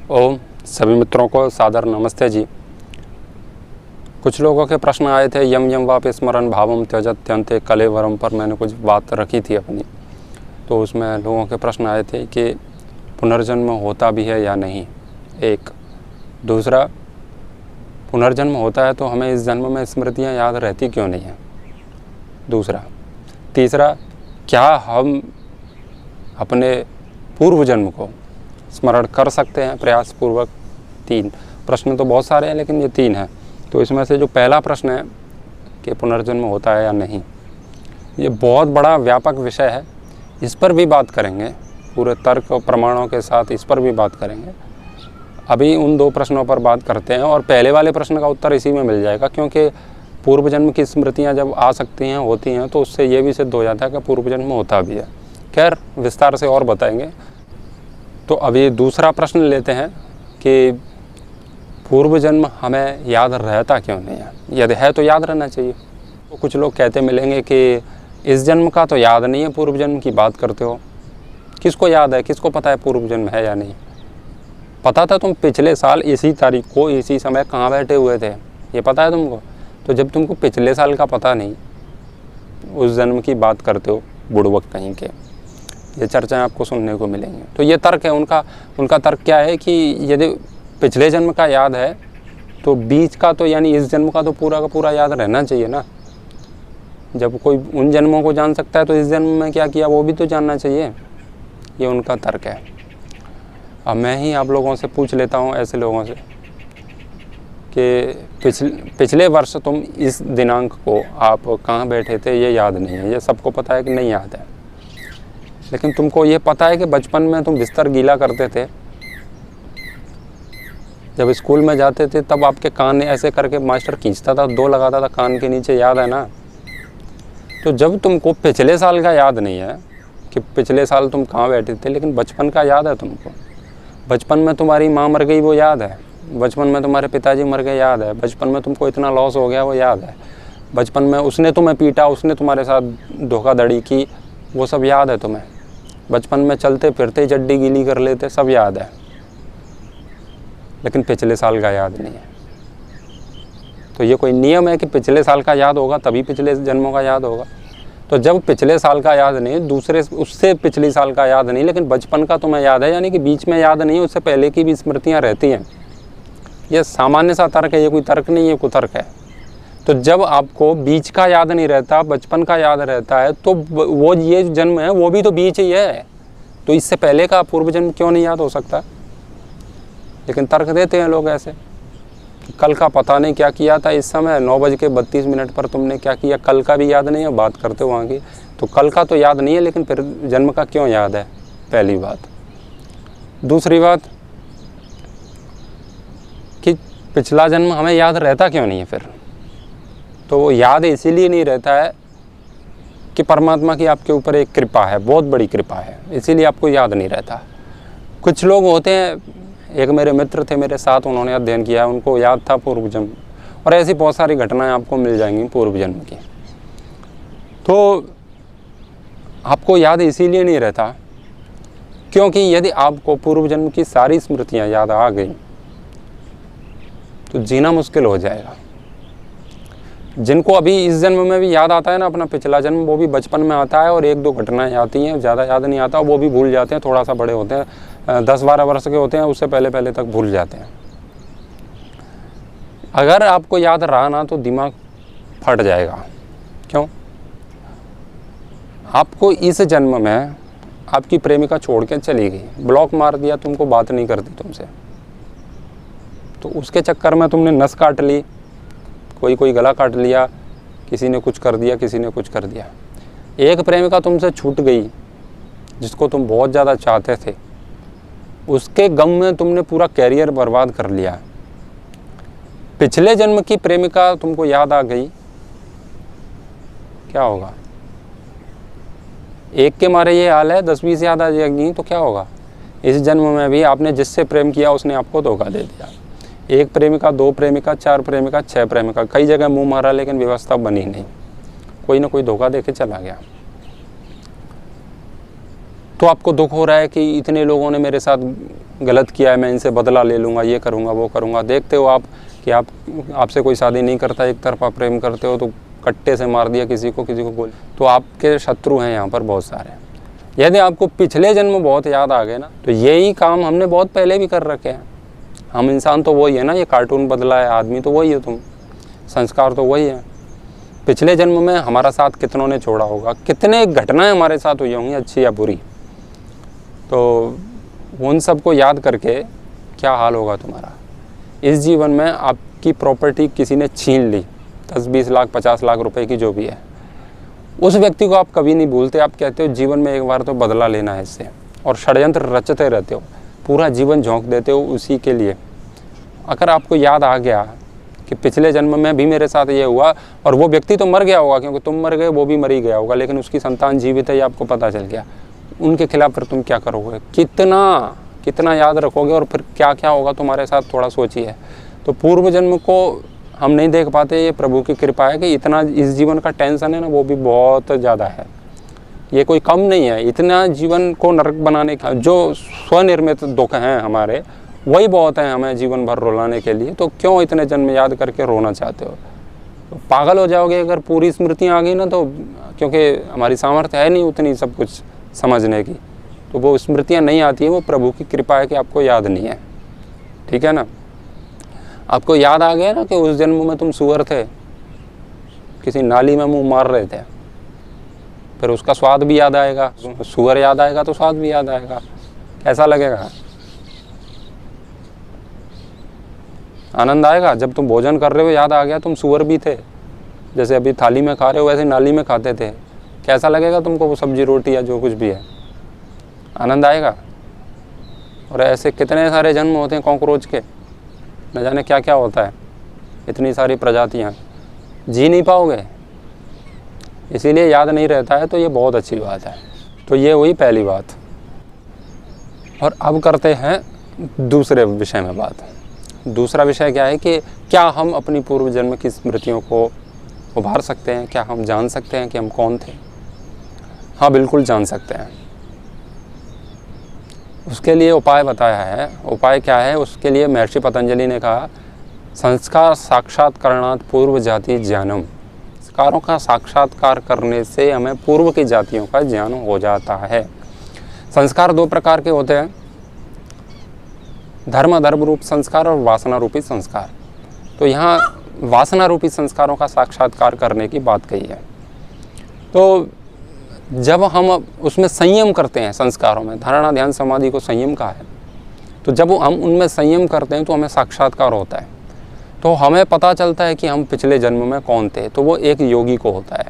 ओम सभी मित्रों को सादर नमस्ते जी। कुछ लोगों के प्रश्न आए थे यम यम वाप स्मरण भावम त्यजत्यंते कलेवरम पर मैंने कुछ बात रखी थी अपनी, तो उसमें लोगों के प्रश्न आए थे कि पुनर्जन्म होता भी है या नहीं। एक दूसरा, पुनर्जन्म होता है तो हमें इस जन्म में स्मृतियाँ याद रहती क्यों नहीं हैं। दूसरा, तीसरा, क्या हम अपने पूर्व जन्म को स्मरण कर सकते हैं प्रयासपूर्वक। तीन प्रश्न तो बहुत सारे हैं लेकिन ये तीन हैं। तो इसमें से जो पहला प्रश्न है कि पुनर्जन्म होता है या नहीं, ये बहुत बड़ा व्यापक विषय है। इस पर भी बात करेंगे, पूरे तर्क और प्रमाणों के साथ इस पर भी बात करेंगे। अभी उन दो प्रश्नों पर बात करते हैं और पहले वाले प्रश्न का उत्तर इसी में मिल जाएगा, क्योंकि पूर्व जन्म की स्मृतियाँ जब आ सकती हैं, होती हैं, तो उससे ये भी सिद्ध हो जाता है कि पूर्व जन्म होता भी है। खैर, विस्तार से और बताएंगे। तो अभी दूसरा प्रश्न लेते हैं कि पूर्व जन्म हमें याद रहता क्यों नहीं है। यदि है तो याद रहना चाहिए। तो कुछ लोग कहते मिलेंगे कि इस जन्म का तो याद नहीं है, पूर्व जन्म की बात करते हो। किसको याद है, किसको पता है पूर्व जन्म है या नहीं। पता था तुम पिछले साल इसी तारीख को इसी समय कहाँ बैठे हुए थे, ये पता है तुमको। तो जब तुमको पिछले साल का पता नहीं, उस जन्म की बात करते हो, बुड़बक कहीं के। ये चर्चाएं आपको सुनने को मिलेंगी। तो ये तर्क है उनका तर्क क्या है कि यदि पिछले जन्म का याद है तो बीच का तो यानी इस जन्म का तो पूरा का पूरा याद रहना चाहिए ना। जब कोई उन जन्मों को जान सकता है तो इस जन्म में क्या किया वो भी तो जानना चाहिए। ये उनका तर्क है। अब मैं ही आप लोगों से पूछ लेता हूँ, ऐसे लोगों से, कि पिछले वर्ष तुम इस दिनांक को आप कहाँ बैठे थे ये याद नहीं है। ये सबको पता है कि नहीं याद है, लेकिन तुमको ये पता है कि बचपन में तुम बिस्तर गीला करते थे, जब स्कूल में जाते थे तब आपके कान ऐसे करके मास्टर खींचता था, दो लगाता था कान के नीचे, याद है ना। तो जब तुमको पिछले साल का याद नहीं है कि पिछले साल तुम कहाँ बैठे थे, लेकिन बचपन का याद है तुमको। बचपन में तुम्हारी माँ मर गई वो याद है, बचपन में तुम्हारे पिताजी मर गए याद है, बचपन में तुमको इतना लॉस हो गया वो याद है, बचपन में उसने तुम्हें पीटा, उसने तुम्हारे साथ धोखाधड़ी की, वो सब याद है तुम्हें। बचपन में चलते फिरते जड्डी गीली कर लेते, सब याद है, लेकिन पिछले साल का याद नहीं है। तो ये कोई नियम है कि पिछले साल का याद होगा तभी पिछले जन्मों का याद होगा। तो जब पिछले साल का याद नहीं, दूसरे उससे पिछली साल का याद नहीं, लेकिन बचपन का तुम्हें याद है, यानी कि बीच में याद नहीं, उससे पहले की भी स्मृतियाँ रहती हैं। यह सामान्य सा तर्क है, ये कोई तर्क नहीं है, कुतर्क है। तो जब आपको बीच का याद नहीं रहता, बचपन का याद रहता है, तो वो ये जन्म है वो भी तो बीच ही है। तो इससे पहले का पूर्व जन्म क्यों नहीं याद हो सकता। लेकिन तर्क देते हैं लोग ऐसे, कल का पता नहीं क्या किया था, इस समय 9:32 पर तुमने क्या किया, कल का भी याद नहीं है, बात करते हो वहाँ की। तो कल का तो याद नहीं है, लेकिन फिर जन्म का क्यों याद है, पहली बात। दूसरी बात कि पिछला जन्म हमें याद रहता क्यों नहीं है फिर। तो वो याद इसीलिए नहीं रहता है कि परमात्मा की आपके ऊपर एक कृपा है, बहुत बड़ी कृपा है, इसीलिए आपको याद नहीं रहता। कुछ लोग होते हैं, एक मेरे मित्र थे मेरे साथ, उन्होंने अध्ययन किया, उनको याद था पूर्व जन्म, और ऐसी बहुत सारी घटनाएं आपको मिल जाएंगी पूर्व जन्म की। तो आपको याद इसीलिए नहीं रहता क्योंकि यदि आपको पूर्व जन्म की सारी स्मृतियां याद आ गई तो जीना मुश्किल हो जाएगा। जिनको अभी इस जन्म में भी याद आता है ना अपना पिछला जन्म, वो भी बचपन में आता है और एक दो घटनाएं आती हैं, ज़्यादा याद नहीं आता, वो भी भूल जाते हैं। थोड़ा सा बड़े होते हैं, 10-12 वर्ष के होते हैं, उससे पहले पहले तक भूल जाते हैं। अगर आपको याद रहा ना तो दिमाग फट जाएगा। क्यों? आपको इस जन्म में आपकी प्रेमिका छोड़ के चली गई, ब्लॉक मार दिया, तुमको बात नहीं करती तुमसे, तो उसके चक्कर में तुमने नस काट ली, कोई गला काट लिया, किसी ने कुछ कर दिया, किसी ने कुछ कर दिया। एक प्रेमिका तुमसे छूट गई जिसको तुम बहुत ज़्यादा चाहते थे, उसके गम में तुमने पूरा कैरियर बर्बाद कर लिया। पिछले जन्म की प्रेमिका तुमको याद आ गई, क्या होगा। एक के मारे ये हाल है, 10-20 याद आ जाएगी तो क्या होगा। इस जन्म में भी आपने जिससे प्रेम किया उसने आपको धोखा दे दिया। एक प्रेमिका, 2 प्रेमिका, 4 प्रेमिका, 6 प्रेमिका, कई जगह मुंह मारा लेकिन व्यवस्था बनी नहीं, कोई ना कोई धोखा दे के चला गया। तो आपको दुख हो रहा है कि इतने लोगों ने मेरे साथ गलत किया है, मैं इनसे बदला ले लूँगा, ये करूँगा वो करूँगा। देखते हो आप कि आपसे कोई शादी नहीं करता, एक तरफा प्रेम करते हो तो कट्टे से मार दिया किसी को गोली, तो आपके शत्रु हैं यहाँ पर बहुत सारे। यदि आपको पिछले जन्म बहुत याद आ गए ना, तो यही काम हमने बहुत पहले भी कर रखे हैं। हम इंसान तो वही है ना, ये कार्टून बदला है, आदमी तो वही है, तुम संस्कार तो वही है। पिछले जन्म में हमारा साथ कितनों ने छोड़ा होगा, कितने घटनाएं हमारे साथ हुई होंगी अच्छी या बुरी, तो उन सबको याद करके क्या हाल होगा तुम्हारा। इस जीवन में आपकी प्रॉपर्टी किसी ने छीन ली, 10-20 लाख 50 लाख रुपए की जो भी है, उस व्यक्ति को आप कभी नहीं भूलते। आप कहते हो जीवन में एक बार तो बदला लेना है इससे, और षड्यंत्र रचते रहते हो, पूरा जीवन झोंक देते हो उसी के लिए। अगर आपको याद आ गया कि पिछले जन्म में भी मेरे साथ ये हुआ, और वो व्यक्ति तो मर गया होगा क्योंकि तुम मर गए, वो भी मर ही गया होगा, लेकिन उसकी संतान जीवित है ये आपको पता चल गया, उनके खिलाफ फिर तुम क्या करोगे, कितना याद रखोगे, और फिर क्या क्या होगा तुम्हारे साथ, थोड़ा सोचिए। तो पूर्व जन्म को हम नहीं देख पाते, ये प्रभु की कृपा है कि इतना इस जीवन का टेंशन है ना, वो भी बहुत ज़्यादा है, ये कोई कम नहीं है। इतना जीवन को नरक बनाने का जो स्वनिर्मित दुख हैं हमारे, वही बहुत है हमें जीवन भर रुलाने के लिए। तो क्यों इतने जन्म याद करके रोना चाहते हो? तो पागल हो जाओगे अगर पूरी स्मृतियाँ आ गई ना, तो क्योंकि हमारी सामर्थ्य है नहीं उतनी सब कुछ समझने की, तो वो स्मृतियाँ नहीं आती हैं। वो प्रभु की कृपा है कि आपको याद नहीं है, ठीक है ना। आपको याद आ गया ना कि उस जन्म में तुम सुअर थे, किसी नाली में मुंह मार रहे थे, फिर उसका स्वाद भी याद आएगा। सुअर याद आएगा तो स्वाद भी याद आएगा, कैसा लगेगा? आनंद आएगा। जब तुम भोजन कर रहे हो याद आ गया तुम सुअर भी थे, जैसे अभी थाली में खा रहे हो वैसे नाली में खाते थे, कैसा लगेगा तुमको वो सब्जी रोटी या जो कुछ भी है? आनंद आएगा। और ऐसे कितने सारे जन्म होते हैं कॉकरोच के, न जाने क्या क्या होता है, इतनी सारी प्रजातियां, जी नहीं पाओगे, इसीलिए याद नहीं रहता है। तो ये बहुत अच्छी बात है। तो ये हुई पहली बात। और अब करते हैं दूसरे विषय में बात। दूसरा विषय क्या है कि क्या हम अपनी पूर्व जन्म की स्मृतियों को उभार सकते हैं? क्या हम जान सकते हैं कि हम कौन थे? हाँ, बिल्कुल जान सकते हैं। उसके लिए उपाय बताया है। उपाय क्या है? उसके लिए महर्षि पतंजलि ने कहा, संस्कार साक्षात्कारणात् पूर्व जाति ज्ञानम। संस्कारों का साक्षात्कार करने से हमें पूर्व की जातियों का ज्ञान हो जाता है। संस्कार दो प्रकार के होते हैं, धर्म रूप संस्कार और वासना रूपी संस्कार। तो यहाँ वासना रूपी संस्कारों का साक्षात्कार करने की बात कही है। तो जब हम उसमें संयम करते हैं, संस्कारों में धारणा ध्यान समाधि को संयम कहा है, तो जब हम उनमें संयम करते हैं तो हमें साक्षात्कार होता है। तो हमें पता चलता है कि हम पिछले जन्म में कौन थे। तो वो एक योगी को होता है।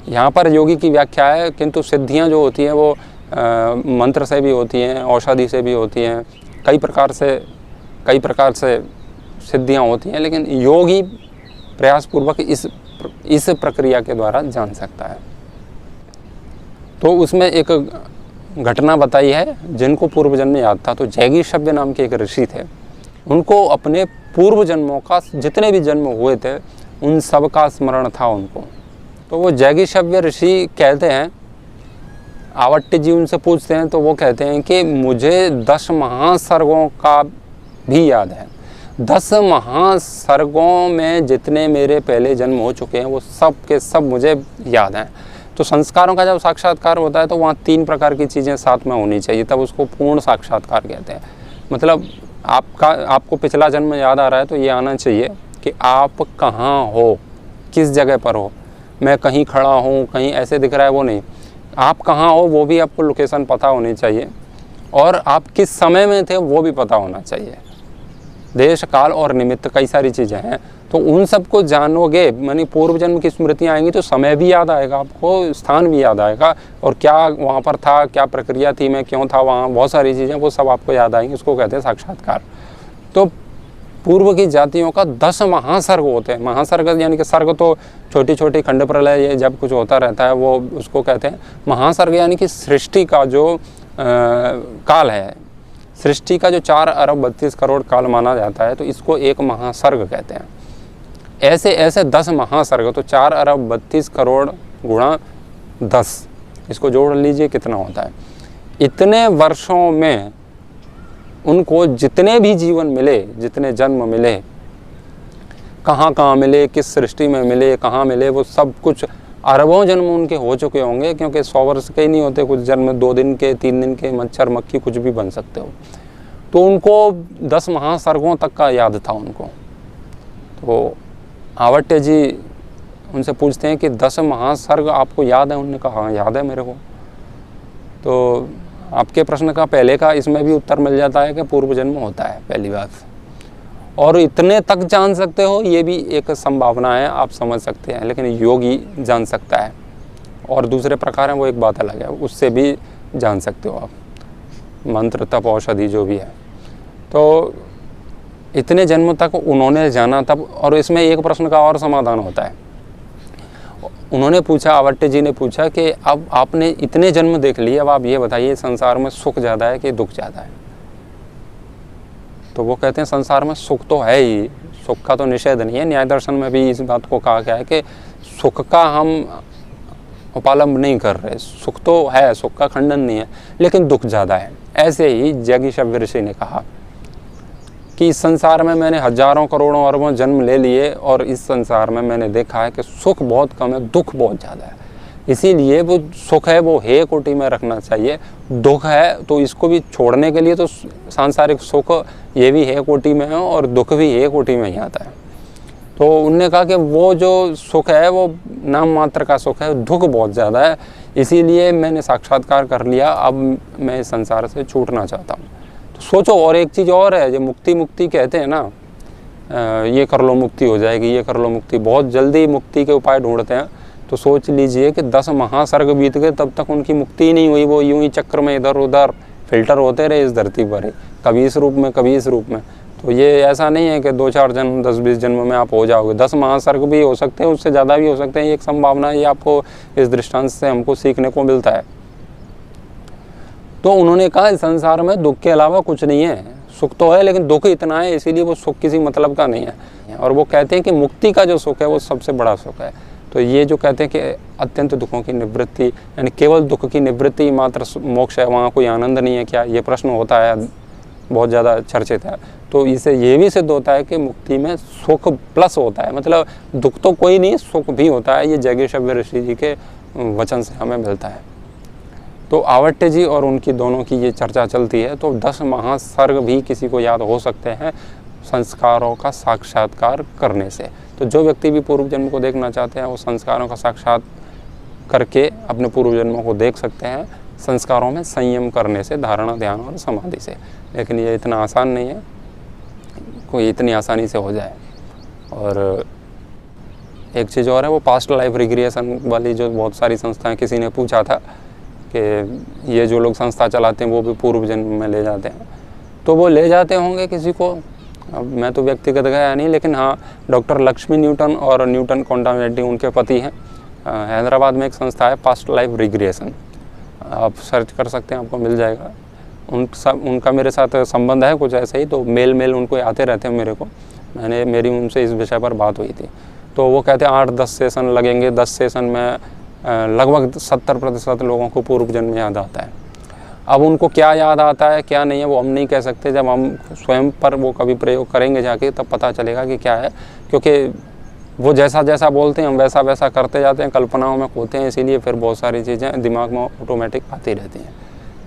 यहाँ पर योगी की व्याख्या है, किंतु सिद्धियाँ जो होती हैं वो मंत्र से भी होती हैं, औषधि से भी होती हैं, कई प्रकार से सिद्धियाँ होती हैं, लेकिन योगी प्रयासपूर्वक इस प्रक्रिया के द्वारा जान सकता है। तो उसमें एक घटना बताई है जिनको पूर्व जन्म याद था। तो जैगीषव्य नाम के एक ऋषि थे, उनको अपने पूर्व जन्मों का जितने भी जन्म हुए थे उन सब का स्मरण था उनको। तो वो जैगीषव्य ऋषि कहते हैं, आवट्य जी उनसे पूछते हैं तो वो कहते हैं कि मुझे 10 महासर्गों का भी याद है। 10 महासर्गों में जितने मेरे पहले जन्म हो चुके हैं वो सब के सब मुझे याद हैं। तो संस्कारों का जब साक्षात्कार होता है तो वहाँ 3 प्रकार की चीज़ें साथ में होनी चाहिए, तब उसको पूर्ण साक्षात्कार कहते हैं। मतलब आपको पिछला जन्म याद आ रहा है तो ये आना चाहिए कि आप कहाँ हो, किस जगह पर हो। मैं कहीं खड़ा हूँ, कहीं ऐसे दिख रहा है, वो नहीं, आप कहाँ हो वो भी आपको लोकेशन पता होनी चाहिए, और आप किस समय में थे वो भी पता होना चाहिए। देश काल और निमित्त कई सारी चीज़ें हैं, तो उन सबको जानोगे, मानी पूर्व जन्म की स्मृतियाँ आएंगी तो समय भी याद आएगा आपको, स्थान भी याद आएगा, और क्या वहाँ पर था, क्या प्रक्रिया थी, मैं क्यों था वहाँ, बहुत सारी चीज़ें वो सब आपको याद आएंगी। उसको कहते हैं साक्षात्कार। तो पूर्व की जातियों का 10 महासर्ग होते हैं। महासर्ग यानी कि सर्ग तो छोटी छोटी खंड प्रलय ये जब कुछ होता रहता है वो उसको कहते हैं। महासर्ग यानी कि सृष्टि का जो काल है, सृष्टि का जो 4 अरब 32 करोड़ काल माना जाता है, तो इसको एक महासर्ग कहते हैं। ऐसे 10 महासर्ग, तो 4 अरब 32 करोड़ गुणा 10, इसको जोड़ लीजिए कितना होता है। इतने वर्षों में उनको जितने भी जीवन मिले, जितने जन्म मिले, कहाँ कहाँ मिले, किस सृष्टि में मिले, कहाँ मिले, वो सब कुछ अरबों जन्म उनके हो चुके होंगे, क्योंकि 100 वर्ष के ही नहीं होते, कुछ जन्म 2 दिन के, 3 दिन के, मच्छर मक्खी कुछ भी बन सकते हो। तो उनको 10 महासर्गों तक का याद था उनको। तो आवट्य जी उनसे पूछते हैं कि 10 महासर्ग आपको याद है? उन्होंने कहा हाँ याद है मेरे को। तो आपके प्रश्न का पहले का इसमें भी उत्तर मिल जाता है कि पूर्व जन्म होता है, पहली बात। और इतने तक जान सकते हो, ये भी एक संभावना है, आप समझ सकते हैं, लेकिन योगी जान सकता है। और दूसरे प्रकार हैं वो एक बात अलग है, उससे भी जान सकते हो आप, मंत्र तप औषधि जो भी है। तो इतने जन्म तक उन्होंने जाना तब। और इसमें एक प्रश्न का और समाधान होता है। उन्होंने पूछा, आवट्य जी ने पूछा कि अब आपने इतने जन्म देख लिए, अब आप ये बताइए संसार में सुख ज़्यादा है कि दुख ज़्यादा है? तो वो कहते हैं संसार में सुख तो है ही, सुख का तो निषेध नहीं है। न्याय दर्शन में भी इस बात को कहा गया है कि सुख का हम उपालंब नहीं कर रहे, सुख तो है, सुख का खंडन नहीं है, लेकिन दुख ज़्यादा है। ऐसे ही जैगीशव्य ऋषि ने कहा कि इस संसार में मैंने हजारों करोड़ों अरबों जन्म ले लिए और इस संसार में मैंने देखा है कि सुख बहुत कम है, दुख बहुत ज़्यादा है। इसीलिए वो सुख है वो हे कोटि में रखना चाहिए, दुख है तो इसको भी छोड़ने के लिए तो सांसारिक सुख ये भी हे कोटि में है और दुख भी हे कोटि में ही आता है। तो उनने कहा कि वो जो सुख है वो नाम मात्र का सुख है, दुख बहुत ज़्यादा है, इसीलिए मैंने साक्षात्कार कर लिया, अब मैं इस संसार से छूटना चाहता हूँ। तो सोचो, और एक चीज़ और है, जो मुक्ति कहते हैं ना, ये कर लो मुक्ति हो जाएगी, ये कर लो मुक्ति, बहुत जल्दी मुक्ति के उपाय ढूंढते हैं। तो सोच लीजिए कि 10 महासर्ग बीत गए तब तक उनकी मुक्ति ही नहीं हुई, वो यूं ही चक्र में इधर उधर फिल्टर होते रहे इस धरती पर ही, कभी इस रूप में कभी इस रूप में। तो ये ऐसा नहीं है कि 2-4 जन्म 10-20 जन्म में आप हो जाओगे, 10 महासर्ग भी हो सकते हैं, उससे ज़्यादा भी हो सकते हैं, एक संभावना ये आपको इस दृष्टांत से हमको सीखने को मिलता है। तो उन्होंने कहा इस संसार में दुख के अलावा कुछ नहीं है, सुख तो है लेकिन दुख इतना है, इसीलिए वो सुख किसी मतलब का नहीं है। और वो कहते हैं कि मुक्ति का जो सुख है वो सबसे बड़ा सुख है। तो ये जो कहते हैं कि अत्यंत दुखों की निवृत्ति, यानी केवल दुख की निवृत्ति मात्र मोक्ष है, वहाँ कोई आनंद नहीं है क्या, ये प्रश्न होता है, बहुत ज़्यादा चर्चित है। तो इससे ये भी सिद्ध होता है कि मुक्ति में सुख प्लस होता है, मतलब दुख तो कोई नहीं, सुख भी होता है। ये जैगीशव्य ऋषि जी के वचन से हमें मिलता है। तो आवट्य जी और उनकी दोनों की ये चर्चा चलती है। तो 10 महासर्ग भी किसी को याद हो सकते हैं संस्कारों का साक्षात्कार करने से। तो जो व्यक्ति भी पूर्व जन्म को देखना चाहते हैं वो संस्कारों का साक्षात करके अपने पूर्व जन्मों को देख सकते हैं, संस्कारों में संयम करने से, धारणा, ध्यान और समाधि से। लेकिन ये इतना आसान नहीं है कोई इतनी आसानी से हो जाए। और एक चीज़ और है, वो पास्ट लाइफ रिग्रेशन वाली जो बहुत सारी संस्थाएं, किसी ने पूछा था कि ये जो लोग संस्था चलाते हैं वो भी पूर्व जन्म में ले जाते हैं, तो वो ले जाते होंगे किसी को, अब मैं तो व्यक्तिगत गया नहीं, लेकिन हाँ डॉक्टर लक्ष्मी न्यूटन और न्यूटन कोंडामेटी उनके पति हैं। हैदराबाद में एक संस्था है पास्ट लाइफ रिग्रेशन, आप सर्च कर सकते हैं, आपको मिल जाएगा। उनका मेरे साथ संबंध है कुछ ऐसे ही, तो मेल उनको आते रहते हैं मेरे को, मेरी उनसे इस विषय पर बात हुई थी। तो वो कहते हैं 8-10 सेशन लगेंगे, 10 सेशन में लगभग 70% लोगों को पूर्व जन्म याद आता है। अब उनको क्या याद आता है क्या नहीं है वो हम नहीं कह सकते, जब हम स्वयं पर वो कभी प्रयोग करेंगे जाके तब पता चलेगा कि क्या है, क्योंकि वो जैसा जैसा बोलते हैं हम वैसा वैसा करते जाते हैं, कल्पनाओं में खोते हैं, इसीलिए फिर बहुत सारी चीज़ें दिमाग में ऑटोमेटिक आती रहती हैं।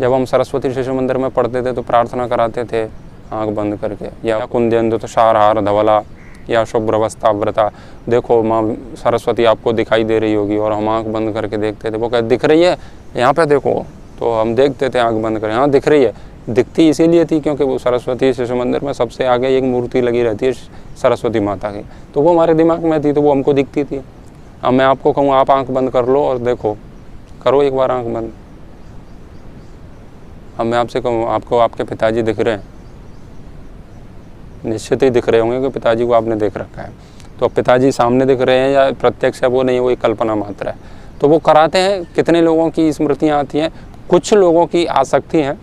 जब हम सरस्वती शिशु मंदिर में पढ़ते थे तो प्रार्थना कराते थे आँख बंद करके, या कुंद्यंत शारहार धवला या शुभ्रवस्ताव्रता, देखो माँ सरस्वती आपको दिखाई दे रही होगी, और हम आँख बंद करके देखते थे। वो कहते दिख रही है यहाँ पे देखो, तो हम देखते थे आँख बंद कर, हाँ दिख रही है। दिखती इसीलिए थी क्योंकि वो सरस्वती शिशु मंदिर में सबसे आगे एक मूर्ति लगी रहती है सरस्वती माता की, तो वो हमारे दिमाग में थी, तो वो हमको दिखती थी। अब मैं आपको कहूँ आप आँख बंद कर लो और देखो, करो एक बार आँख बंद। अब मैं आपसे कहूँ आपको आपके पिताजी दिख रहे हैं, निश्चित ही दिख रहे होंगे कि पिताजी को आपने देख रखा है। तो पिताजी सामने दिख रहे हैं या प्रत्यक्ष है वो नहीं, वो एक कल्पना मात्र है। तो वो कराते हैं। कितने लोगों की स्मृतियाँ आती हैं, कुछ लोगों की आसक्ति है।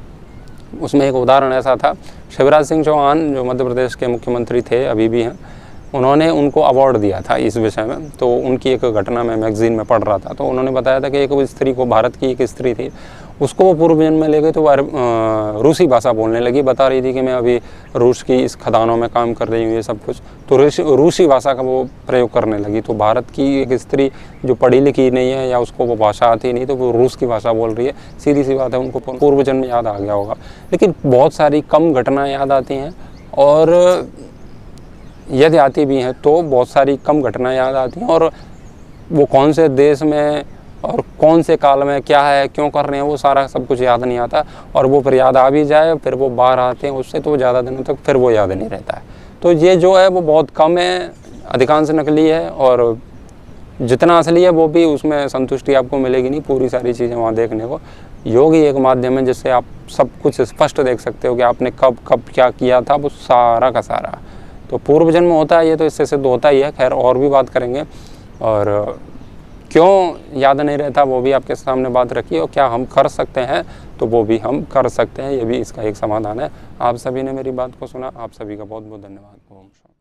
उसमें एक उदाहरण ऐसा था, शिवराज सिंह चौहान जो मध्य प्रदेश के मुख्यमंत्री थे, अभी भी हैं, उन्होंने उनको अवार्ड दिया था इस विषय में। तो उनकी एक घटना में मैगजीन में पढ़ रहा था, तो उन्होंने बताया था कि एक स्त्री को, भारत की एक स्त्री थी, उसको वो पूर्व जन्म में ले गए तो वो रूसी भाषा बोलने लगी। बता रही थी कि मैं अभी रूस की इस खदानों में काम कर रही हूँ, ये सब कुछ। तो रूसी भाषा का वो प्रयोग करने लगी। तो भारत की एक स्त्री जो पढ़ी लिखी नहीं है या उसको वो भाषा आती नहीं, तो वो रूस की भाषा बोल रही है। सीधी सी बात है, उनको पूर्व जन्म याद आ गया होगा। लेकिन बहुत सारी कम घटनाएँ याद आती हैं, और यदि आती भी हैं तो बहुत सारी कम घटनाएँ याद आती हैं, और वो कौन से देश में और कौन से काल में क्या है, क्यों कर रहे हैं, वो सारा सब कुछ याद नहीं आता। और वो फिर याद आ भी जाए, फिर वो बाहर आते हैं उससे, तो ज़्यादा दिनों तक फिर वो याद नहीं रहता है। तो ये जो है वो बहुत कम है, अधिकांश नकली है, और जितना असली है वो भी उसमें संतुष्टि आपको मिलेगी नहीं, पूरी सारी चीज़ें वहाँ देखने को। योग ही एक माध्यम है जिससे आप सब कुछ स्पष्ट देख सकते हो कि आपने कब कब क्या किया था, वो सारा का सारा। तो पूर्व जन्म होता है ये, तो इससे सिद्ध होता ही है। खैर, और भी बात करेंगे, और क्यों याद नहीं रहता वो भी आपके सामने बात रखी, और क्या हम कर सकते हैं तो वो भी हम कर सकते हैं, ये भी इसका एक समाधान है। आप सभी ने मेरी बात को सुना, आप सभी का बहुत बहुत धन्यवाद। ओम शांति।